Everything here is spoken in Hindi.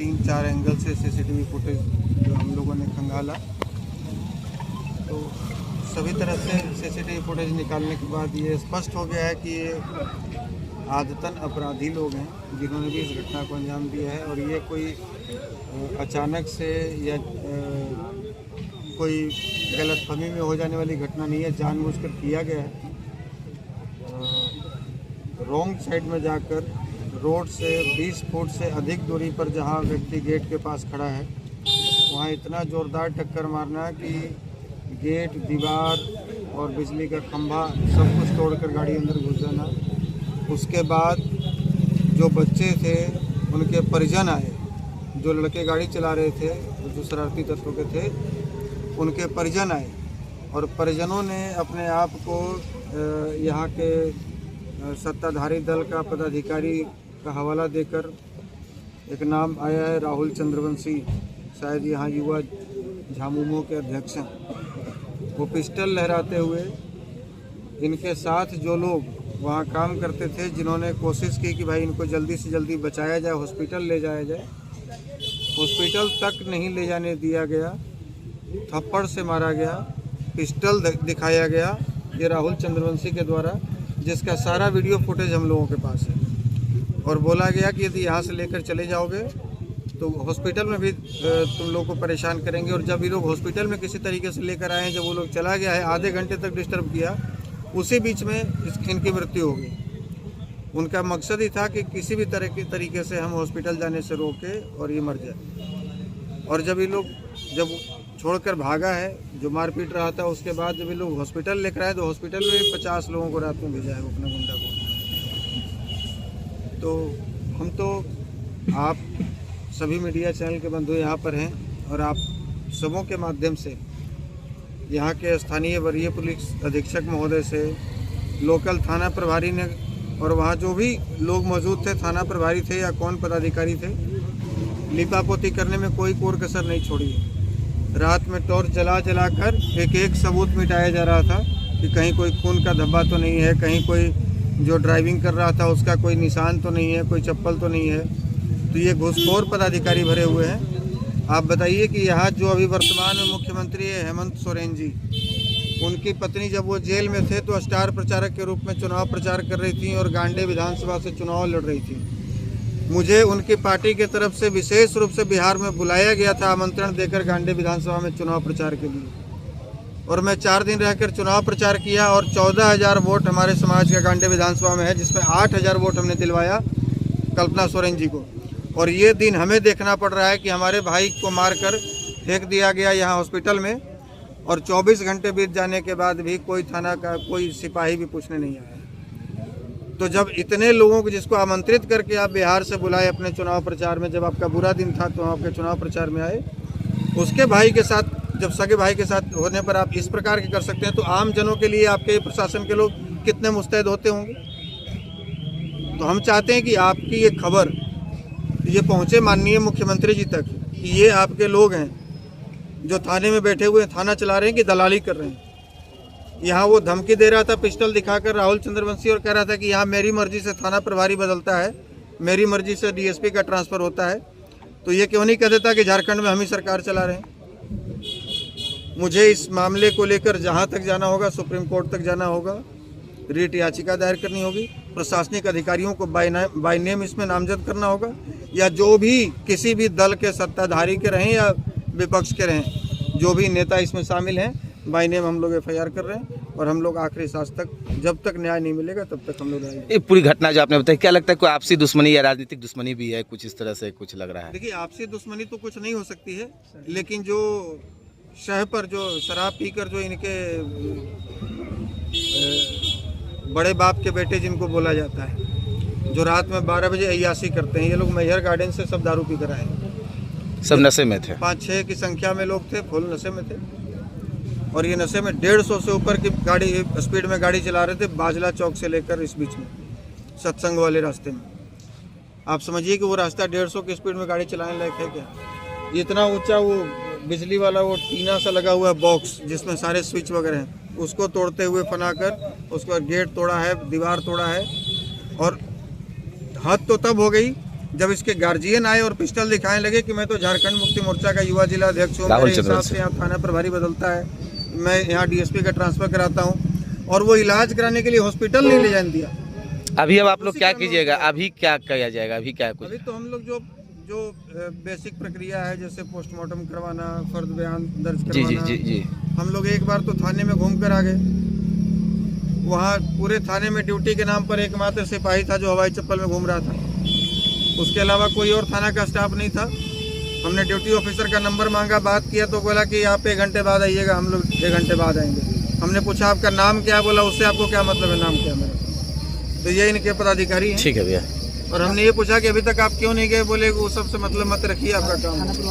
3-4 एंगल से सीसीटीवी फुटेज जो हम लोगों ने खंगाला, तो सभी तरह से सीसीटीवी फुटेज निकालने के बाद ये स्पष्ट हो गया है कि ये आदतन अपराधी लोग हैं जिन्होंने भी इस घटना को अंजाम दिया है। और ये कोई अचानक से या कोई गलतफहमी में हो जाने वाली घटना नहीं है, जानबूझकर किया गया है। रॉन्ग साइड में जाकर रोड से 20 फुट से अधिक दूरी पर जहां व्यक्ति गेट के पास खड़ा है वहां इतना ज़ोरदार टक्कर मारना कि गेट, दीवार और बिजली का खंभा सब कुछ तोड़कर गाड़ी अंदर घुस जाना। उसके बाद जो बच्चे थे उनके परिजन आए, जो लड़के गाड़ी चला रहे थे जो शरारती तत्वों के थे उनके परिजन आए और परिजनों ने अपने आप को यहाँ के सत्ताधारी दल का पदाधिकारी का हवाला देकर, एक नाम आया है राहुल चंद्रवंशी, शायद यहाँ युवा झामुमो के अध्यक्ष हैं, वो पिस्टल लहराते हुए इनके साथ जो लोग वहाँ काम करते थे, जिन्होंने कोशिश की कि भाई इनको जल्दी से जल्दी बचाया जाए, हॉस्पिटल ले जाया जाए, हॉस्पिटल तक नहीं ले जाने दिया गया, थप्पड़ से मारा गया, पिस्टल दिखाया गया ये राहुल चंद्रवंशी के द्वारा, जिसका सारा वीडियो फुटेज हम लोगों के पास है। और बोला गया कि यदि यहाँ से लेकर चले जाओगे तो हॉस्पिटल में भी तुम लोग को परेशान करेंगे। और जब ये लोग हॉस्पिटल में किसी तरीके से लेकर आए, जब वो लोग चला गया है, आधे घंटे तक डिस्टर्ब किया, उसी बीच में इनकी मृत्यु हो गई। उनका मकसद ही था कि किसी भी तरह के तरीके से हम हॉस्पिटल जाने से रोके और ये मर जाए। और जब ये लोग जब छोड़कर भागा है, जो मारपीट रहा था, उसके बाद जब ये लोग हॉस्पिटल लेकर आए तो हॉस्पिटल में 50 लोगों को रात में भेजा है वो अपने गुंडा को। तो हम तो आप सभी मीडिया चैनल के बंधु यहाँ पर हैं और आप सबों के माध्यम से यहाँ के स्थानीय वरीय पुलिस अधीक्षक महोदय से, लोकल थाना प्रभारी ने और वहाँ जो भी लोग मौजूद थे, थाना प्रभारी थे या कौन पदाधिकारी थे, लिपापोती करने में कोई कोर कसर नहीं छोड़ी। रात में टॉर्च जलाकर एक एक सबूत मिटाया जा रहा था कि कहीं कोई खून का धब्बा तो नहीं है, कहीं कोई जो ड्राइविंग कर रहा था उसका कोई निशान तो नहीं है, कोई चप्पल तो नहीं है। तो ये घूसखोर पदाधिकारी भरे हुए हैं। आप बताइए कि यहाँ जो अभी वर्तमान में मुख्यमंत्री है हेमंत सोरेन जी, उनकी पत्नी जब वो जेल में थे तो स्टार प्रचारक के रूप में चुनाव प्रचार कर रही थी और गांडे विधानसभा से चुनाव लड़ रही थी। मुझे उनकी पार्टी की तरफ से विशेष रूप से बिहार में बुलाया गया था, आमंत्रण देकर गांडे विधानसभा में चुनाव प्रचार के लिए, और मैं 4 दिन रहकर चुनाव प्रचार किया और 14,000 वोट हमारे समाज का गांडे विधानसभा में है, जिसमें 8,000 वोट हमने दिलवाया कल्पना सोरेन जी को। और ये दिन हमें देखना पड़ रहा है कि हमारे भाई को मारकर फेंक दिया गया यहाँ हॉस्पिटल में, और 24 घंटे बीत जाने के बाद भी कोई थाना का कोई सिपाही भी पूछने नहीं आया। तो जब इतने लोगों को जिसको आमंत्रित करके आप बिहार से बुलाए अपने चुनाव प्रचार में, जब आपका बुरा दिन था तो आपके चुनाव प्रचार में आए, उसके भाई के साथ, जब सगे भाई के साथ होने पर आप इस प्रकार के कर सकते हैं, तो आम जनों के लिए आपके प्रशासन के लोग कितने मुस्तैद होते होंगे। तो हम चाहते हैं कि आपकी ये खबर ये पहुँचे माननीय मुख्यमंत्री जी तक कि ये आपके लोग हैं जो थाने में बैठे हुए थाना चला रहे हैं कि दलाली कर रहे हैं। यहाँ वो धमकी दे रहा था पिस्टल दिखाकर राहुल चंद्रवंशी, और कह रहा था कि यहाँ मेरी मर्जी से थाना प्रभारी बदलता है, मेरी मर्जी से डीएसपी का ट्रांसफ़र होता है। तो ये क्यों नहीं कह देता कि झारखंड में हम ही सरकार चला रहे हैं। मुझे इस मामले को लेकर जहाँ तक जाना होगा, सुप्रीम कोर्ट तक जाना होगा, रिट याचिका दायर करनी होगी, प्रशासनिक अधिकारियों को बाय नेम इसमें नामजद करना होगा, या जो भी किसी भी दल के सत्ताधारी के रहें या विपक्ष के रहें, जो भी नेता इसमें शामिल हैं, बाय नेम हम लोग FIR कर रहे हैं। और हम लोग आखिरी सांस तक, जब तक न्याय नहीं मिलेगा तब तक हम लोग रहेंगे। ये पूरी घटना जो आपने बताई, क्या लगता है कोई आपसी दुश्मनी या राजनीतिक दुश्मनी भी है, कुछ इस तरह से कुछ लग रहा है? देखिए, आपसी दुश्मनी तो कुछ नहीं हो सकती है, लेकिन जो शह पर जो शराब पीकर जो इनके बड़े बाप के बेटे जिनको बोला जाता है, जो रात में 12 बजे अय्याशी करते हैं, ये लोग मैहर गार्डन से सब दारू पी कर आए, सब नशे में थे, 5-6 की संख्या में लोग थे, फुल नशे में थे। और ये नशे में 150 से ऊपर की गाड़ी स्पीड में गाड़ी चला रहे थे, बाजला चौक से लेकर इस बीच में सत्संग वाले रास्ते में। आप समझिए कि वो रास्ता 150 की स्पीड में गाड़ी चलाने लायक है क्या? इतना ऊंचा वो बिजली वाला वो टीना सा लगा हुआ है बॉक्स, जिसमें सारे स्विच वगैरह हैं, उसको तोड़ते हुए फना कर उसका गेट तोड़ा है, दीवार तोड़ा है। और हद तो तब हो गई जब इसके गार्जियन आए और पिस्टल दिखाने लगे कि मैं तो झारखंड मुक्ति मोर्चा का युवा जिला अध्यक्ष हूँ, राहुल मेरे हिसाब चंद्रवंशी। से यहाँ थाना प्रभारी बदलता है, मैं यहाँ डीएसपी का ट्रांसफर कराता हूँ, और वो इलाज कराने के लिए हॉस्पिटल नहीं ले जाने दिया। अभी अब आप लोग उसी क्या कारण में कीजिएगा, उसको- अभी क्या किया जाएगा, अभी क्या कुछ? अभी तो हम लोग जो बेसिक प्रक्रिया है, जैसे पोस्टमार्टम करवाना, फर्द बयान दर्ज जी जी करवाना, जी जी। हम लोग एक बार तो थाने में घूम कर आ गए। वहाँ पूरे थाने में ड्यूटी के नाम पर एकमात्र सिपाही था जो हवाई चप्पल में घूम रहा था, उसके अलावा कोई और थाना का स्टाफ नहीं था। हमने ड्यूटी ऑफिसर का नंबर मांगा, बात किया तो बोला कि आप 1 घंटे बाद आइएगा, हम लोग 1 घंटे बाद आएंगे। हमने पूछा आपका नाम क्या, बोला उससे आपको क्या मतलब है, नाम क्या मेरा। तो ये इनके पदाधिकारी हैं। ठीक है भैया। और हमने ये पूछा कि अभी तक आप क्यों नहीं गए, बोले वो सबसे मतलब मत रखिए, आपका काम है।